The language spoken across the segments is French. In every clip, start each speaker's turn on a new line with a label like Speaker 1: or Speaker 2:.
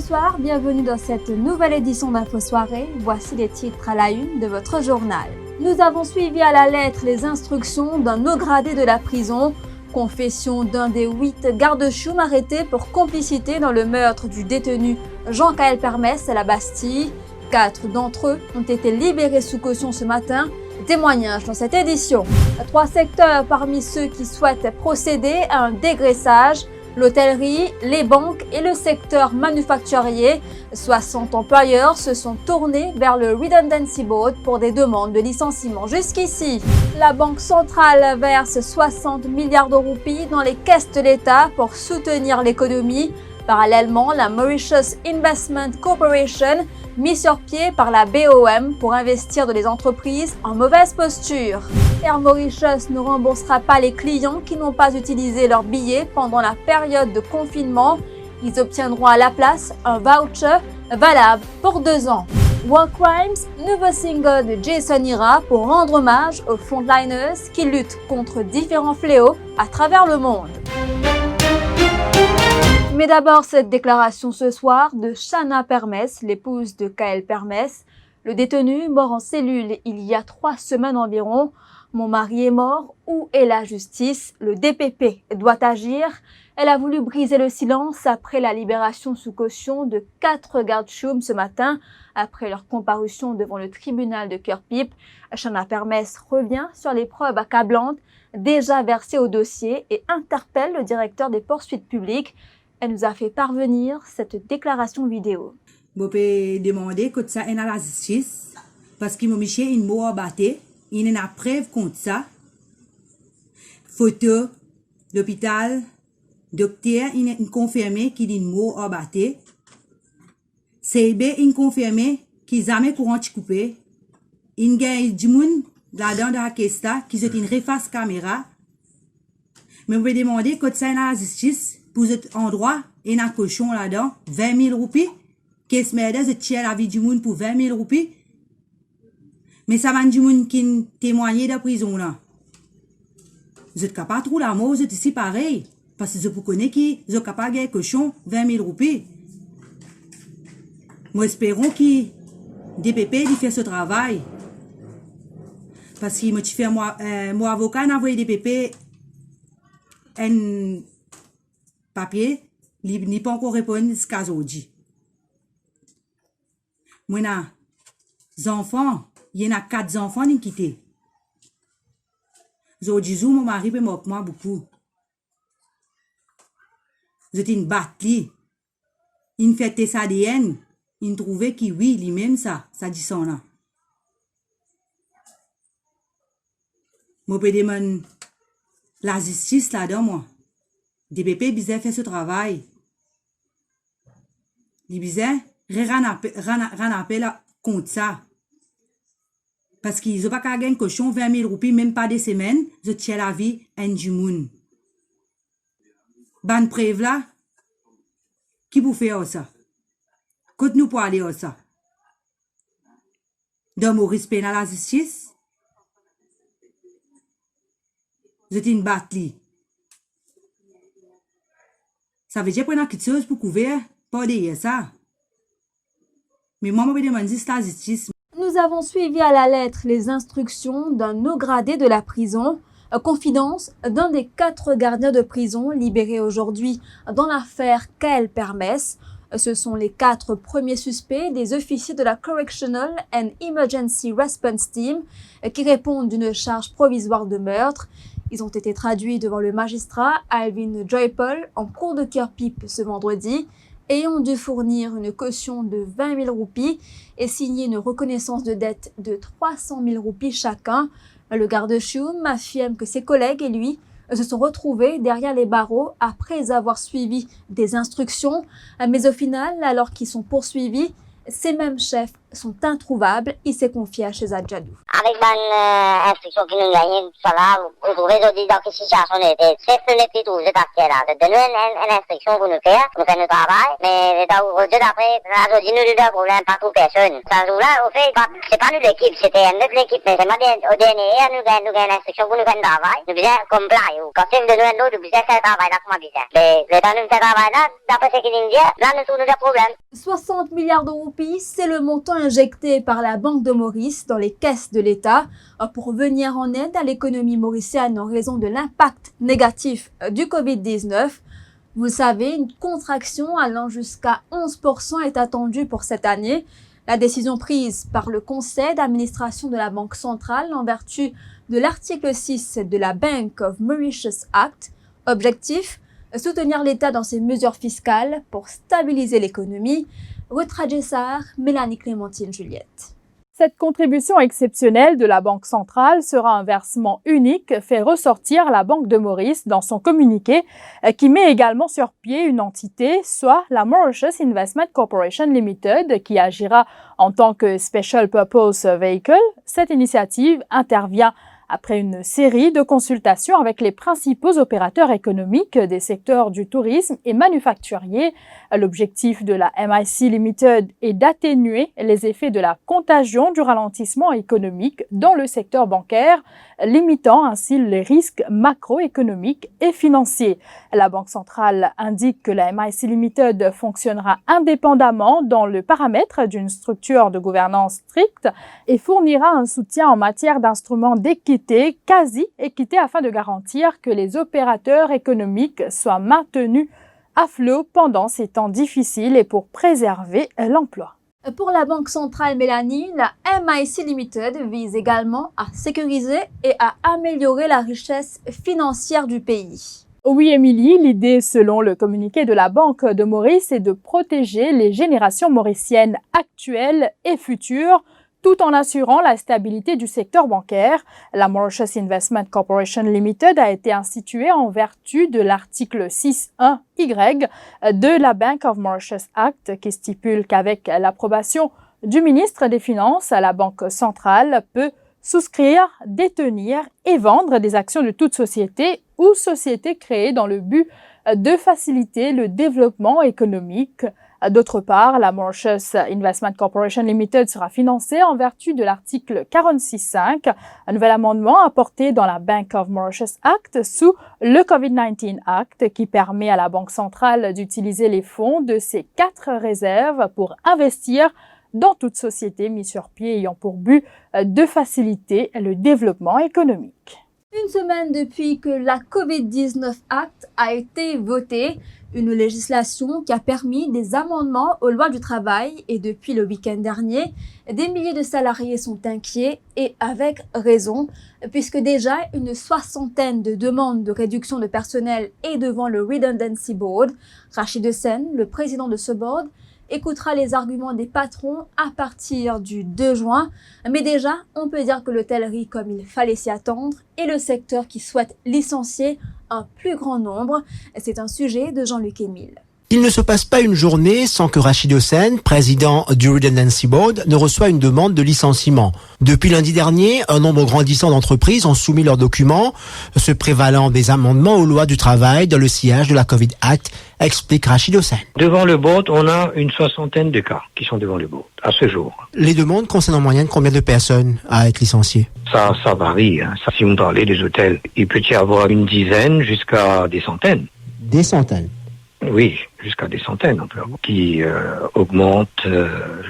Speaker 1: bonsoir, bienvenue dans cette nouvelle édition d'Info Soirée. Voici les titres à la une de votre journal. Nous avons suivi à la lettre les instructions d'un haut gradé de la prison. Confession d'un des 8 gardes-choum arrêtés pour complicité dans le meurtre du détenu Jean-Kaël Permès à la Bastille. 4 d'entre eux ont été libérés sous caution ce matin. Témoignage dans cette édition. 3 secteurs parmi ceux qui souhaitent procéder à un dégraissage. L'hôtellerie, les banques et le secteur manufacturier. 60 employeurs se sont tournés vers le Redundancy Board pour des demandes de licenciement. Jusqu'ici, la Banque centrale verse 60 milliards de roupies dans les caisses de l'État pour soutenir l'économie. Parallèlement, la Mauritius Investment Corporation, mise sur pied par la BOM pour investir dans les entreprises en mauvaise posture. Air Mauritius ne remboursera pas les clients qui n'ont pas utilisé leurs billets pendant la période de confinement. Ils obtiendront à la place un voucher valable pour 2 ans. War Crimes, nouveau single de Jason Ira pour rendre hommage aux frontliners qui luttent contre différents fléaux à travers le monde. Mais d'abord, cette déclaration ce soir de Shana Permès, l'épouse de Kaël Permès. Le détenu, mort en cellule il y a 3 semaines environ. Mon mari est mort, où est la justice? Le DPP doit agir. Elle a voulu briser le silence après la libération sous caution de 4 gardes-choum ce matin, après leur comparution devant le tribunal de Kirkpipe. Shana Permès revient sur les preuves accablantes déjà versées au dossier et interpelle le directeur des poursuites publiques. Elle nous a fait parvenir cette déclaration vidéo.
Speaker 2: Je peux demander que ça est à la justice parce qu'il m'a mis une mot abattée. Il y a une preuve contre ça. Photo, l'hôpital, docteur, il a confirmé qu'il y a une mot abattée. CIB, il a confirmé qu'il n'y a jamais courant coupé. Il y a du monde là-dedans de la caisse qui se une reface caméra. Mais je peux demander que ça est à la justice. Pour cet endroit, il y a un cochon là-dedans, 20 000 roupies. Qu'est-ce que c'est de la vie du monde pour 20 000 roupies? Mais ça va du monde qui témoigne de la prison là. Vous êtes capable de trouver la mort, vous êtes ici pareil. Parce que vous connaissez qui, vous êtes capable de gagner cochon, 20 000 roupies. Nous espérons que DPP fait ce travail. Parce que mon avocat n'a envoyé DPP un papier, il n'a pas encore répondu à ce cas aujourd'hui. Moi, les enfants, il y en a 4 enfants qui quittent. Aujourd'hui, mon mari peut m'occuper moi beaucoup. J'étais une bataille. Il fait test ADN. Il trouvait que oui, lui-même ça dit ça là. Moi, je peux demander la justice là-dedans, moi. DPP bizarre fait ce travail. Les bizarres, rien appel contre ça. Parce qu'ils n'ont pas qu'à gagner cochon 20 000 roupies, même pas des semaines, je tiens la vie en du monde. Ban preuve là, qui vous fait ça? Quand nous pour aller ça? Dans mon respect à la justice, je une bataille. Ça veut dire qu'on a quelque chose pour couvrir, pas derrière ça. Mais moi, je me demande si c'est la justice.
Speaker 1: Nous avons suivi à la lettre les instructions d'un haut gradé de la prison. Confidence d'un des 4 gardiens de prison libérés aujourd'hui dans l'affaire Kaël Permès. Ce sont les 4 premiers suspects des officiers de la Correctional and Emergency Response Team qui répondent d'une charge provisoire de meurtre. Ils ont été traduits devant le magistrat Alvin Joypol en cour de Kirkpipe ce vendredi et ont dû fournir une caution de 20 000 roupies et signer une reconnaissance de dette de 300 000 roupies chacun. Le garde-choum affirme que ses collègues et lui se sont retrouvés derrière les barreaux après avoir suivi des instructions, mais au final, alors qu'ils sont poursuivis, ces mêmes chefs sont introuvables, il s'est confié à Shehzad Jadou.
Speaker 3: Avec une instruction qui nous gagne, voilà, vous trouvez aujourd'hui dans quelle situation on était. C'est ce n'est plus tout, je t'assure là. Donne-nous une instruction pour nous faire notre travail, mais aujourd'hui d'après, aujourd'hui nous avons des problèmes pas pour personne. Ça jour-là, au fait, c'est pas nous l'équipe, c'était notre équipe, mais c'est moi au dernier, nous gagnons une instruction pour nous faire le travail. Nous besoin comply, quand c'est de nous un autre, nous besoin faire le travail là, comment dire. Mais le temps de nous faire le travail là, d'après ce qu'il nous dit, là nous trouvons des problèmes.
Speaker 1: 60 milliards de roupies, c'est le montant injecté par la Banque de Maurice dans les caisses de l'État pour venir en aide à l'économie mauricienne en raison de l'impact négatif du Covid-19. Vous le savez, une contraction allant jusqu'à 11% est attendue pour cette année. La décision prise par le conseil d'administration de la Banque centrale en vertu de l'article 6 de la Bank of Mauritius Act. Objectif, soutenir l'État dans ses mesures fiscales pour stabiliser l'économie. Rutra Jessar, Mélanie Clémentine Juliette.
Speaker 4: Cette contribution exceptionnelle de la Banque centrale sera un versement unique, fait ressortir la Banque de Maurice dans son communiqué, qui met également sur pied une entité, soit la Mauritius Investment Corporation Limited, qui agira en tant que Special Purpose Vehicle. Cette initiative intervient après une série de consultations avec les principaux opérateurs économiques des secteurs du tourisme et manufacturier. L'objectif de la MIC Limited est d'atténuer les effets de la contagion du ralentissement économique dans le secteur bancaire, limitant ainsi les risques macroéconomiques et financiers. La Banque centrale indique que la MIC Limited fonctionnera indépendamment dans le paramètre d'une structure de gouvernance stricte et fournira un soutien en matière d'instruments d'équité, quasi-équité, afin de garantir que les opérateurs économiques soient maintenus à flot pendant ces temps difficiles et pour préserver l'emploi.
Speaker 1: Pour la Banque centrale Mélanie, la MIC Limited vise également à sécuriser et à améliorer la richesse financière du pays.
Speaker 4: Oui, Émilie, l'idée, selon le communiqué de la Banque de Maurice, est de protéger les générations mauriciennes actuelles et futures, tout en assurant la stabilité du secteur bancaire. La Mauritius Investment Corporation Limited a été instituée en vertu de l'article 6.1y de la Bank of Mauritius Act, qui stipule qu'avec l'approbation du ministre des Finances, la Banque centrale peut souscrire, détenir et vendre des actions de toute société ou société créée dans le but de faciliter le développement économique. D'autre part, la Mauritius Investment Corporation Limited sera financée en vertu de l'article 46.5, un nouvel amendement apporté dans la Bank of Mauritius Act sous le COVID-19 Act qui permet à la Banque centrale d'utiliser les fonds de ses 4 réserves pour investir dans toute société mise sur pied ayant pour but de faciliter le développement économique.
Speaker 1: Une semaine depuis que la COVID-19 Act a été votée, une législation qui a permis des amendements aux lois du travail et depuis le week-end dernier, des milliers de salariés sont inquiets et avec raison, puisque déjà une 60aine de demandes de réduction de personnel est devant le Redundancy Board. Rachid Hussein, le président de ce board, écoutera les arguments des patrons à partir du 2 juin. Mais déjà, on peut dire que l'hôtellerie, comme il fallait s'y attendre, est le secteur qui souhaite licencier un plus grand nombre. C'est un sujet de Jean-Luc Émile.
Speaker 5: Il ne se passe pas une journée sans que Rachid Hussein, président du Redundancy Board, ne reçoit une demande de licenciement. Depuis lundi dernier, un nombre grandissant d'entreprises ont soumis leurs documents, se prévalant des amendements aux lois du travail dans le sillage de la Covid Act, explique Rachid Hussein.
Speaker 6: Devant le board, on a une 60aine de cas qui sont devant le board à ce jour.
Speaker 5: Les demandes concernent en moyenne combien de personnes à être licenciées?
Speaker 6: Ça varie. Si vous me parlez des hôtels, il peut y avoir une dizaine jusqu'à des centaines.
Speaker 5: Des centaines?
Speaker 6: Oui, jusqu'à des centaines, qui augmentent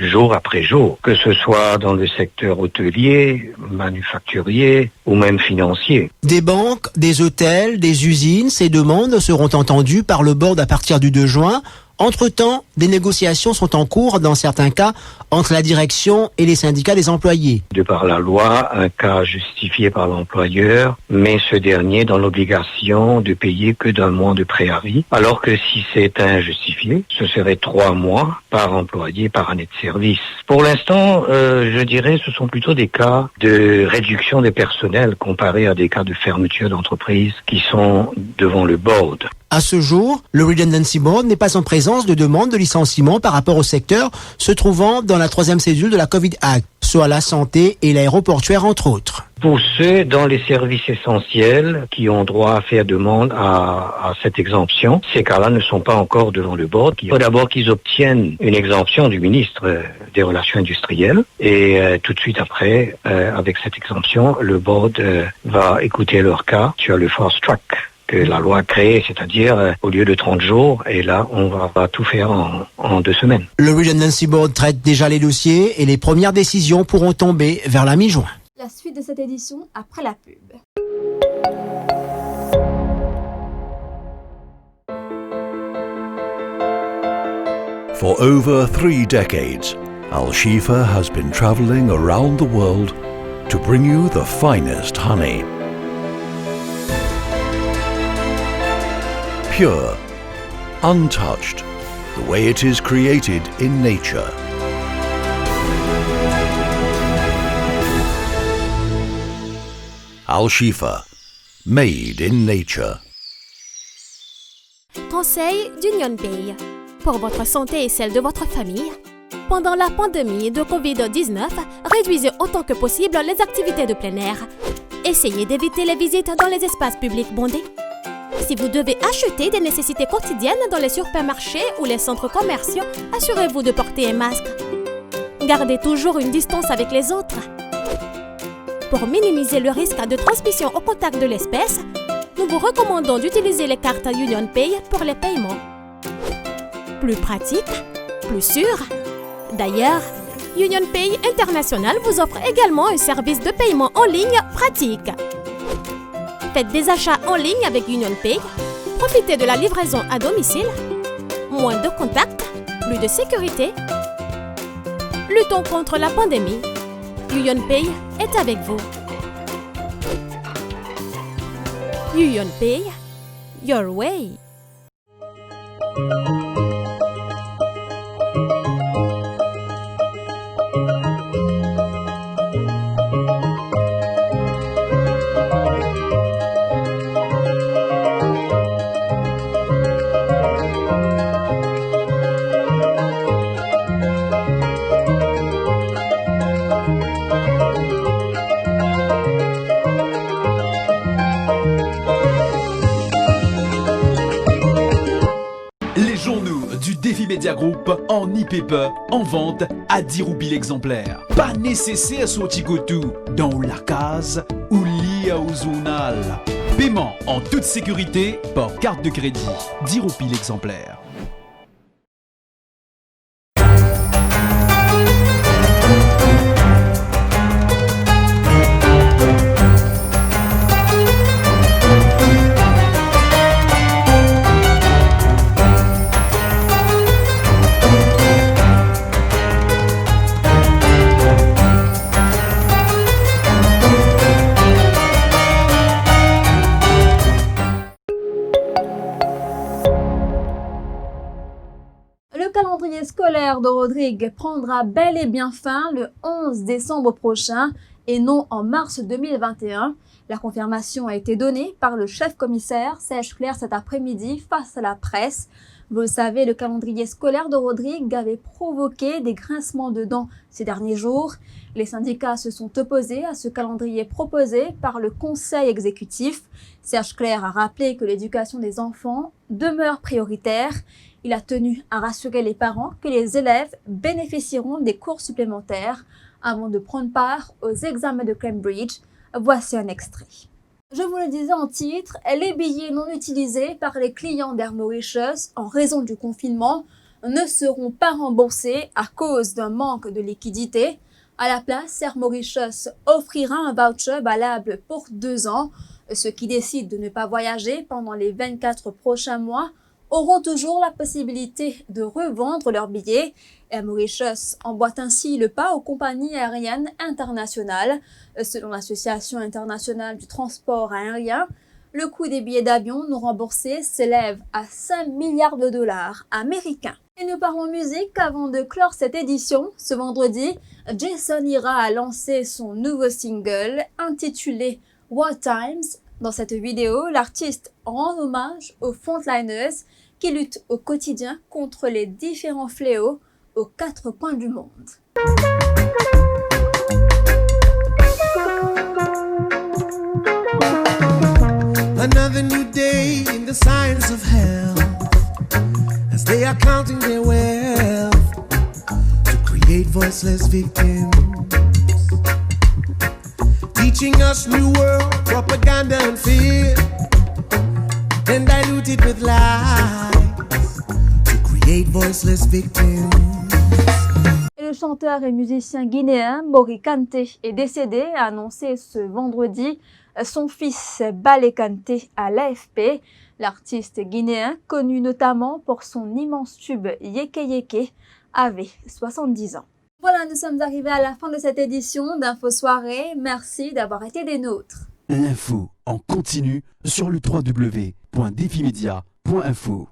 Speaker 6: jour après jour, que ce soit dans le secteur hôtelier, manufacturier ou même financier.
Speaker 5: Des banques, des hôtels, des usines, ces demandes seront entendues par le board à partir du 2 juin. Entre-temps, des négociations sont en cours, dans certains cas, entre la direction et les syndicats des employés.
Speaker 6: De par la loi, un cas justifié par l'employeur met ce dernier dans l'obligation de payer que d'un mois de préavis, alors que si c'est injustifié, ce serait 3 mois par employé par année de service. Pour l'instant, je dirais ce sont plutôt des cas de réduction des personnels comparés à des cas de fermeture d'entreprise qui sont devant le board.
Speaker 5: À ce jour, le Redundancy Board n'est pas en présence de demande de licenciement par rapport au secteur se trouvant dans la 3e cédule de la Covid Act, soit la santé et l'aéroportuaire entre autres.
Speaker 6: Pour ceux dans les services essentiels qui ont droit à faire demande à cette exemption, ces cas-là ne sont pas encore devant le board. Il faut d'abord qu'ils obtiennent une exemption du ministre des Relations industrielles et tout de suite après, avec cette exemption, le board va écouter leur cas sur le fast track que la loi a créé, c'est-à-dire au lieu de 30 jours, et là on va tout faire en 2 semaines.
Speaker 5: Le Redundancy Board traite déjà les dossiers et les premières décisions pourront tomber vers la mi-juin.
Speaker 1: La suite de cette édition après la pub.
Speaker 7: For over 3 decades, Al Shifa has been traveling around the world to bring you the finest honey. Pure, untouched, the way it is created in nature. Al Shifa, made in nature.
Speaker 8: Conseil d'Union Pay. Pour votre santé et celle de votre famille, pendant la pandémie de Covid-19, réduisez autant que possible les activités de plein air. Essayez d'éviter les visites dans les espaces publics bondés. Si vous devez acheter des nécessités quotidiennes dans les supermarchés ou les centres commerciaux, assurez-vous de porter un masque. Gardez toujours une distance avec les autres. Pour minimiser le risque de transmission au contact de l'espèce, nous vous recommandons d'utiliser les cartes Union Pay pour les paiements. Plus pratique, plus sûr. D'ailleurs, Union Pay International vous offre également un service de paiement en ligne pratique. Faites des achats en ligne avec Union Pay, profitez de la livraison à domicile, moins de contacts, plus de sécurité. Luttons contre la pandémie. Union Pay est avec vous. Union Pay, your way.
Speaker 9: Media Group en e-paper en vente à 10 roupies l'exemplaire. Pas nécessaire sortir tout dans la case ou lié au journal. Paiement en toute sécurité par carte de crédit. 10 roupies l'exemplaire.
Speaker 1: Scolaire de Rodrigue prendra bel et bien fin le 11 décembre prochain et non en mars 2021. La confirmation a été donnée par le chef-commissaire Serge Clair cet après-midi face à la presse. Vous le savez, le calendrier scolaire de Rodrigue avait provoqué des grincements de dents ces derniers jours. Les syndicats se sont opposés à ce calendrier proposé par le conseil exécutif. Serge Clair a rappelé que l'éducation des enfants demeure prioritaire. Il a tenu à rassurer les parents que les élèves bénéficieront des cours supplémentaires avant de prendre part aux examens de Cambridge. Voici un extrait. Je vous le disais en titre, les billets non utilisés par les clients d'Air Mauritius en raison du confinement ne seront pas remboursés à cause d'un manque de liquidité. À la place, Air Mauritius offrira un voucher valable pour 2 ans. Ceux qui décident de ne pas voyager pendant les 24 prochains mois auront toujours la possibilité de revendre leurs billets. Air Mauritius emboîte ainsi le pas aux compagnies aériennes internationales. Selon l'Association internationale du transport aérien, le coût des billets d'avion non remboursés s'élève à 5 milliards de dollars américains. Et nous parlons musique avant de clore cette édition. Ce vendredi, Jason Ira a lancé son nouveau single intitulé War Times. Dans cette vidéo, l'artiste rend hommage aux frontliners qui luttent au quotidien contre les différents fléaux aux 4 coins du monde.
Speaker 10: Another new day in the science of health, as they are counting their wealth to create voiceless victims, teaching us new world propaganda and fear, then dilute it with lies to create voiceless victims.
Speaker 1: Le chanteur et musicien guinéen Mori Kanté est décédé, a annoncé ce vendredi son fils Balé Kanté à l'AFP. L'artiste guinéen, connu notamment pour son immense tube Yeke Yeke, avait 70 ans. Voilà, nous sommes arrivés à la fin de cette édition d'Info Soirée. Merci d'avoir été des nôtres.
Speaker 9: L'info en continu sur le www.defimedia.info.